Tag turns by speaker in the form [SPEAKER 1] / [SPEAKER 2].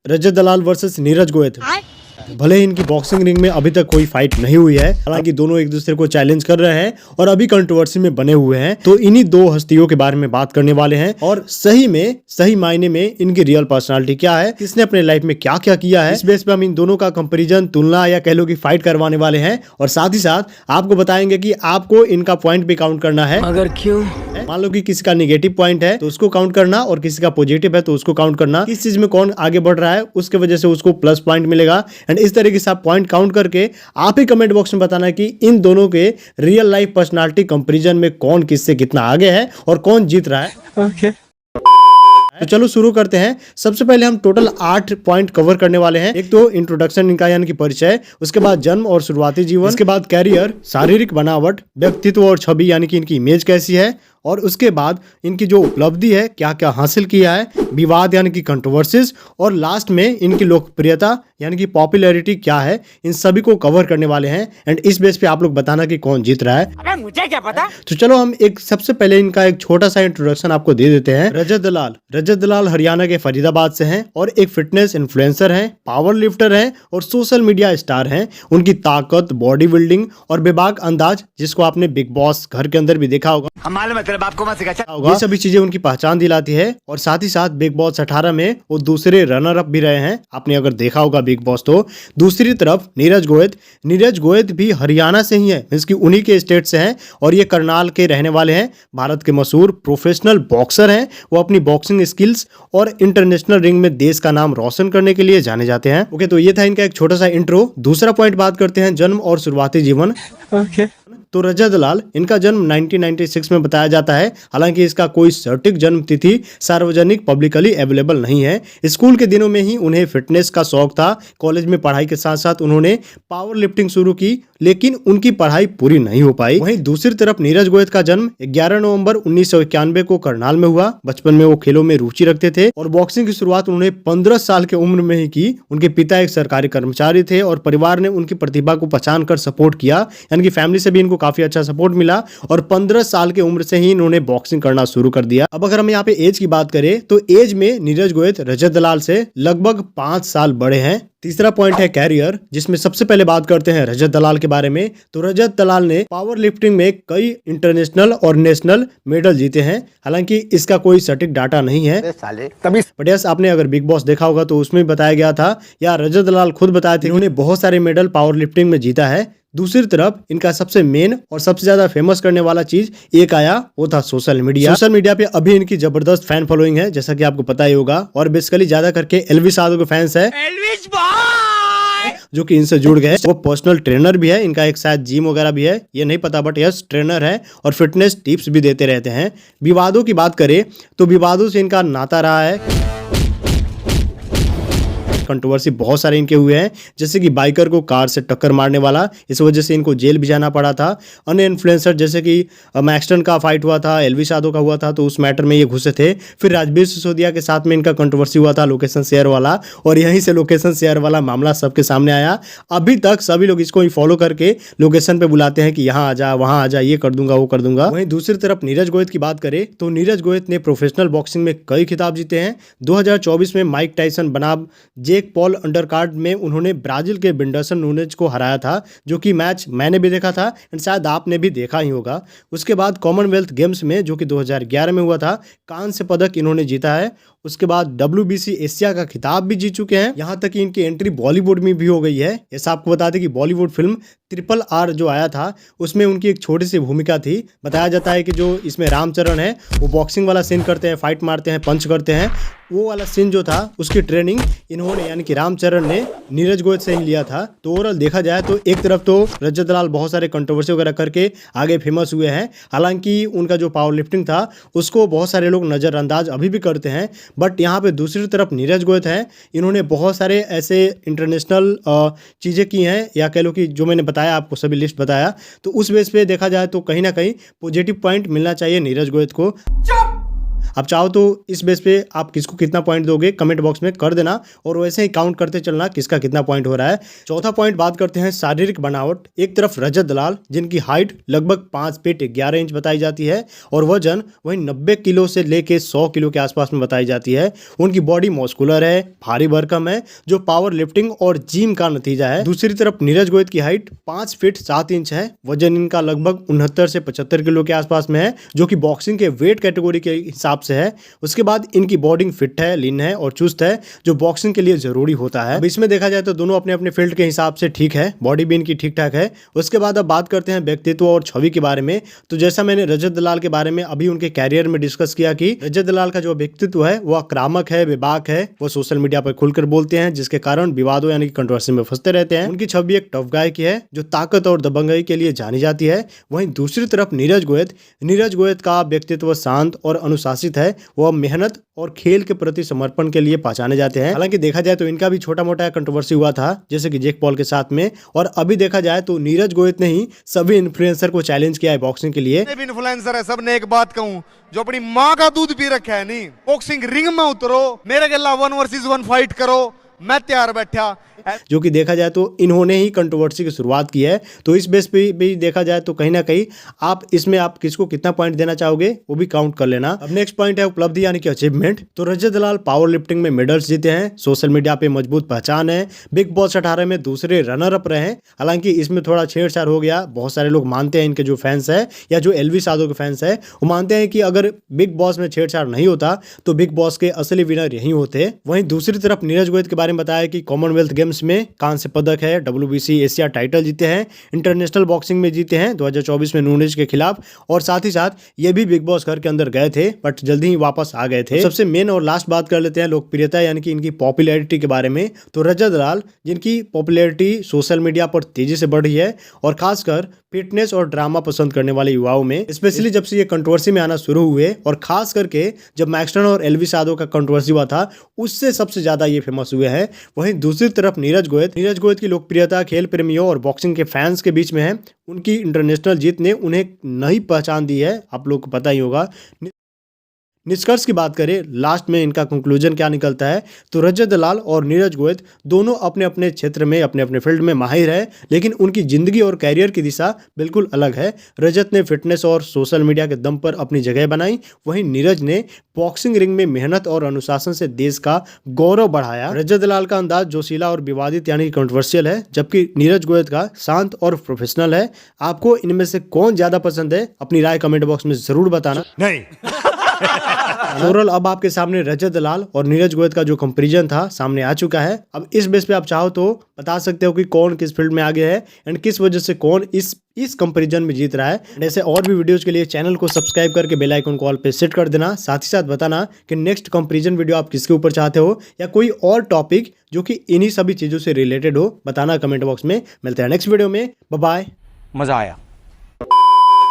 [SPEAKER 1] रजत दलाल versus Neeraj Goyat. भले ही इनकी boxing ring में अभी तक कोई फाइट नहीं हुई है, हालांकि दोनों एक दूसरे को चैलेंज कर रहे हैं और अभी कंट्रोवर्सी में बने हुए हैं। तो इन्हीं दो हस्तियों के बारे में बात करने वाले हैं और सही मायने में इनकी रियल पर्सनालिटी क्या है, किसने अपने लाइफ में क्या क्या किया है, इस बेस पे हम इन दोनों का कंपैरिजन, तुलना या कह लो कि फाइट करवाने वाले हैं। और साथ ही साथ आपको बताएंगे कि आपको इनका पॉइंट भी काउंट करना है।
[SPEAKER 2] मगर क्यों?
[SPEAKER 1] मान लो कि किसी का निगेटिव पॉइंट है तो उसको काउंट करना, और किसी का पॉजिटिव है तो उसको काउंट करना। किस चीज में कौन आगे बढ़ रहा है उसके वजह से उसको प्लस पॉइंट मिलेगा। एंड इस तरीके से आप पॉइंट काउंट करके आप ही कमेंट बॉक्स में बताना कि इन दोनों के रियल लाइफ पर्सनालिटी कंपैरिजन में कौन किससे कितना आगे है और कौन जीत रहा है।
[SPEAKER 2] ओके।
[SPEAKER 1] तो चलो शुरू करते हैं। सबसे पहले हम टोटल 8 पॉइंट कवर करने वाले हैं। एक तो इंट्रोडक्शन इनका यानी कि परिचय, उसके बाद जन्म और शुरुआती जीवन, उसके बाद कैरियर, शारीरिक बनावट, व्यक्तित्व और छवि यानी कि इनकी इमेज कैसी है, और उसके बाद इनकी जो उपलब्धि है, क्या क्या हासिल किया है, विवाद यानी कि कंट्रोवर्सीज, और लास्ट में इनकी लोकप्रियता यानी कि पॉपुलैरिटी क्या है। इन सभी को कवर करने वाले हैं एंड इस बेस पे आप लोग बताना कि कौन जीत रहा है।
[SPEAKER 2] अबे मुझे क्या पता।
[SPEAKER 1] तो चलो हम सबसे पहले इनका एक छोटा सा इंट्रोडक्शन आपको दे देते हैं। रजत दलाल हरियाणा के फरीदाबाद से हैं और एक फिटनेस इन्फ्लुएंसर हैं, पावर लिफ्टर हैं और सोशल मीडिया स्टार हैं। उनकी ताकत, बॉडी बिल्डिंग और बेबाक अंदाज, जिसको आपने बिग बॉस घर के अंदर भी देखा होगा,
[SPEAKER 2] आपको मत सिखा।
[SPEAKER 1] ये सभी चीजें उनकी पहचान दिलाती है। और साथ ही साथ बिग बॉस 18 में वो दूसरे रनर अप भी रहे हैं, आपने अगर देखा होगा बिग बॉस। तो दूसरी तरफ नीरज गोयत भी हरियाणा से ही है, मींस कि उन्हीं के स्टेट से हैं और ये करनाल के रहने वाले हैं। भारत के मशहूर प्रोफेशनल बॉक्सर हैं। वो अपनी बॉक्सिंग स्किल्स और इंटरनेशनल रिंग में देश का नाम रोशन करने के लिए जाने जाते हैं। ओके, तो ये था इनका एक छोटा सा इंट्रो। दूसरा पॉइंट बात करते हैं जन्म और शुरुआती जीवन।
[SPEAKER 2] ओके।
[SPEAKER 1] तो रजत दलाल, इनका जन्म 1996 में बताया जाता है। हालांकि इसका कोई सटीक जन्म तिथि सार्वजनिक पब्लिकली अवेलेबल नहीं है। स्कूल के दिनों में ही उन्हें फिटनेस का शौक था। कॉलेज में पढ़ाई के साथ साथ उन्होंने पावर लिफ्टिंग शुरू की, लेकिन उनकी पढ़ाई पूरी नहीं हो पाई। वहीं दूसरी तरफ नीरज गोयत का जन्म 11 नवंबर 1991 को करनाल में हुआ। बचपन में वो खेलों में रुचि रखते थे और बॉक्सिंग की शुरुआत उन्होंने 15 साल की उम्र में ही की। उनके पिता एक सरकारी कर्मचारी थे और परिवार ने उनकी प्रतिभा को पहचान कर सपोर्ट किया, यानी कि फैमिली से भी इनको काफी अच्छा सपोर्ट मिला और 15 साल की उम्र से ही इन्होंने बॉक्सिंग करना शुरू कर दिया। अब अगर हम यहाँ पे एज की बात करें तो एज में नीरज गोयत रजत दलाल से लगभग 5 साल बड़े हैं। तीसरा पॉइंट है कैरियर, जिसमें सबसे पहले बात करते हैं रजत दलाल के बारे में। तो रजत दलाल ने पावर लिफ्टिंग में कई इंटरनेशनल और नेशनल मेडल जीते हैं। हालांकि इसका कोई सटीक डाटा नहीं है, बट यस, आपने अगर बिग बॉस देखा होगा तो उसमें बताया गया था, या रजत दलाल खुद बताए थे, उन्होंने बहुत सारे मेडल पावर लिफ्टिंग में जीता है। दूसरी तरफ इनका सबसे मेन और सबसे ज्यादा फेमस करने वाला चीज एक आया, वो था सोशल मीडिया पे अभी इनकी जबरदस्त फैन फॉलोइंग है, जैसा कि आपको पता ही होगा। और बेसिकली ज्यादा करके एल्विस यादव के फैंस है, जो कि इनसे जुड़ गए। वो पर्सनल ट्रेनर भी है, इनका एक शायद जिम वगैरह भी है, ये नहीं पता, बट यस ट्रेनर है और फिटनेस टिप्स भी देते रहते हैं। विवादों की बात करें तो विवादों से इनका नाता रहा है। कंट्रोवर्सी बहुत सारे इनके हुए हैं, जैसे कि बाइकर को कार से टक्कर मारने वाला, इस वजह से इनको जेल भी जाना पड़ा था। अन्य इन्फ्लुएंसर जैसे कि मैक्सटन का फाइट हुआ था, एल्विस यादव का हुआ था, तो उस मैटर में ये घुसे थे। फिर राजवीर सिसोदिया के साथ में इनका कंट्रोवर्सी हुआ था, लोकेशन शेयर वाला, और यहीं से लोकेशन शेयर वाला मामला सबके सामने आया। अभी तक सभी लोग इसको ही फॉलो करके लोकेशन पे बुलाते हैं कि यहाँ आ जा, वहाँ आ जा, ये कर दूंगा, वो कर दूंगा। वहीं दूसरी तरफ नीरज गोयत की बात करें तो नीरज गोयत ने प्रोफेशनल बॉक्सिंग में कई खिताब जीते हैं। 2024 में माइक टाइसन बनाम जेक पॉल अंडरकार्ड में उन्होंने ब्राजील के विंडरसन नूनेज को हराया था, जो कि मैच मैंने भी देखा था एंड शायद आपने भी देखा ही होगा। उसके बाद कॉमनवेल्थ गेम्स में, जो कि 2011 में हुआ था, कांस्य पदक इन्होंने जीता है। उसके बाद WBC एशिया का खिताब भी जीत चुके हैं। यहाँ तक कि इनकी एंट्री बॉलीवुड में भी हो गई है। ऐसा आपको बता दें कि बॉलीवुड फिल्म RRR जो आया था, उसमें उनकी एक छोटी सी भूमिका थी। बताया जाता है कि जो इसमें रामचरण है वो बॉक्सिंग वाला सीन करते हैं, फाइट मारते हैं, पंच करते हैं, वो वाला सीन जो था उसकी ट्रेनिंग इन्होंने यानी कि रामचरण ने नीरज गोयत से ही लिया था। तो ओवरऑल देखा जाए तो एक तरफ तो रजत दलाल बहुत सारे कंट्रोवर्सी वगैरह करके आगे फेमस हुए हैं। हालांकि उनका जो पावर लिफ्टिंग था उसको बहुत सारे लोग नज़रअंदाज अभी भी करते हैं, बट यहाँ पे दूसरी तरफ नीरज गोयत हैं, इन्होंने बहुत सारे ऐसे इंटरनेशनल चीज़ें की हैं, या कह लो कि जो मैंने बताया आपको सभी लिस्ट बताया, तो उस बेस पे देखा जाए तो कहीं ना कहीं पॉजिटिव पॉइंट मिलना चाहिए नीरज गोयत को। आप चाहो तो इस बेस पे आप किसको कितना पॉइंट दोगे कमेंट बॉक्स में कर देना, और वैसे ही काउंट करते चलना किसका कितना पॉइंट हो रहा है। चौथा पॉइंट बात करते हैं शारीरिक बनावट। एक तरफ रजत दलाल जिनकी हाइट लगभग 5 फीट 11 इंच बताई जाती है और वजन वही 90 किलो से लेके 100 किलो के आसपास में बताई जाती है। उनकी बॉडी मस्कुलर है, भारी भरकम है, जो पावर लिफ्टिंग और जिम का नतीजा है। दूसरी तरफ नीरज गोयत की हाइट 5 फीट 7 इंच है, वजन इनका लगभग 69 से 75 किलो के आसपास में है, जो कि बॉक्सिंग के वेट कैटेगरी के हिसाब से है। उसके बाद इनकी बॉडी फिट है, लीन है और चुस्त है, जो बॉक्सिंग के लिए जरूरी होता है। अब इसमें देखा जाए तो दोनों अपने अपने फील्ड के हिसाब से ठीक है, बॉडी भी इनकी ठीक ठाक है। उसके बाद अब बात करते हैं व्यक्तित्व और छवि के बारे में। तो जैसा मैंने रजत दलाल के बारे में अभी उनके कैरियर में डिस्कस किया कि रजत दलाल का जो व्यक्तित्व है वो आक्रामक है, बेबाक है, वो सोशल मीडिया पर खुलकर बोलते हैं, जिसके कारण विवादों यानी कि कंट्रोवर्सी में फंसते रहते हैं। उनकी छवि एक टफ गाय की है जो ताकत और दबंगई के लिए जानी जाती है। वहीं दूसरी तरफ नीरज गोयत का व्यक्तित्व शांत और अनुशासित है। वह मेहनत और खेल के प्रति समर्पण के लिए पहचाने जाते हैं। हालांकि देखा जाए तो इनका भी छोटा मोटा कंट्रोवर्सी हुआ था, जैसे कि जेक पॉल के साथ में, और अभी देखा जाए तो नीरज गोयत ने ही सभी इन्फ्लुएंसर को चैलेंज किया है बॉक्सिंग के लिए।
[SPEAKER 3] भी इन्फ्लुएंसर है, सबने एक बात कहूं, जो अपनी माँ का दूध पी रखा है, नहीं बॉक्सिंग रिंग में उतरो, मेरे गला 1 वर्सेस 1 फाइट करो, मैं तैयार बैठा।
[SPEAKER 1] जो कि देखा जाए तो इन्होंने ही कंट्रोवर्सी की शुरुआत की है। तो इस बेस पे भी देखा जाए तो कहीं ना कहीं आप इसमें आप किसको कितना पॉइंट देना चाहोगे वो भी काउंट कर लेना। अब नेक्स्ट पॉइंट है उपलब्धि यानी कि अचीवमेंट। तो रजत दलाल पावर लिफ्टिंग में मेडल्स जीते हैं, सोशल मीडिया पे मजबूत पहचान है, बिग बॉस 18 में दूसरे रनर अप रहे हैं। हालांकि इसमें थोड़ा छेड़छाड़ हो गया, बहुत सारे लोग मानते हैं, इनके जो फैंस है या जो एलवी साधो के फैंस है वो मानते हैं कि अगर बिग बॉस में छेड़छाड़ नहीं होता तो बिग बॉस के असली विनर यही होते। वहीं दूसरी तरफ नीरज गोयत के बारे में बताया कि कॉमनवेल्थ गेम्स में कांस्य पदक है, WBC एशिया टाइटल जीते हैं, इंटरनेशनल बॉक्सिंग में जीते हैं 2024 में नूनेज के खिलाफ, और साथ ही साथ ये भी बिग बॉस घर के अंदर गए थे बट जल्दी ही वापस आ गए थे। तो सबसे मेन और लास्ट बात कर लेते हैं लोकप्रियता यानी कि इनकी पॉपुलैरिटी के बारे में। तो रजत दलाल जिनकी पॉपुलैरिटी सोशल मीडिया पर तेजी से बढ़ रही है, और खासकर फिटनेस और ड्रामा पसंद करने वाले युवाओं में, स्पेशली जब से ये कंट्रोवर्सी में आना शुरू हुए, और खास करके जब मैक्सटन और एलवी साधो का कंट्रोवर्सी हुआ था उससे सबसे ज्यादा ये फेमस हुए हैं। वहीं दूसरी तरफ नीरज गोयत की लोकप्रियता खेल प्रेमियों और बॉक्सिंग के फैंस के बीच में है। उनकी इंटरनेशनल जीत ने उन्हें नई पहचान दी है, आप लोग को पता ही होगा। निष्कर्ष की बात करें, लास्ट में इनका कंक्लूजन क्या निकलता है, तो रजत दलाल और नीरज गोयत दोनों अपने अपने क्षेत्र में अपने अपने फील्ड में माहिर है, लेकिन उनकी जिंदगी और कैरियर की दिशा बिल्कुल अलग है। रजत ने फिटनेस और सोशल मीडिया के दम पर अपनी जगह बनाई, वहीं नीरज ने बॉक्सिंग रिंग में मेहनत और अनुशासन से देश का गौरव बढ़ाया। रजत दलाल का अंदाज जोशीला और विवादित यानी कंट्रोवर्शियल है, जबकि नीरज गोयत का शांत और प्रोफेशनल है। आपको इनमें से कौन ज्यादा पसंद है, अपनी राय कमेंट बॉक्स में जरूर बताना।
[SPEAKER 2] नहीं
[SPEAKER 1] ओवरऑल अब आपके सामने रजत दलाल और नीरज गोयत का जो कंपैरिजन था सामने आ चुका है। अब इस बेस पे आप चाहो तो बता सकते हो कि कौन किस फील्ड में आगे है एंड किस वजह से कौन इस कंपैरिजन में जीत रहा है। ऐसे और भी वीडियोस के लिए चैनल को सब्सक्राइब करके बेल आइकन को ऑल पे सेट कर देना। साथ ही साथ बताना कि नेक्स्ट कंपैरिजन वीडियो आप किसके ऊपर चाहते हो, या कोई और टॉपिक जो कि इन्हीं सभी चीजों से रिलेटेड हो, बताना कमेंट बॉक्स में। मिलते हैं नेक्स्ट वीडियो में, बाय बाय।
[SPEAKER 2] मजा आया।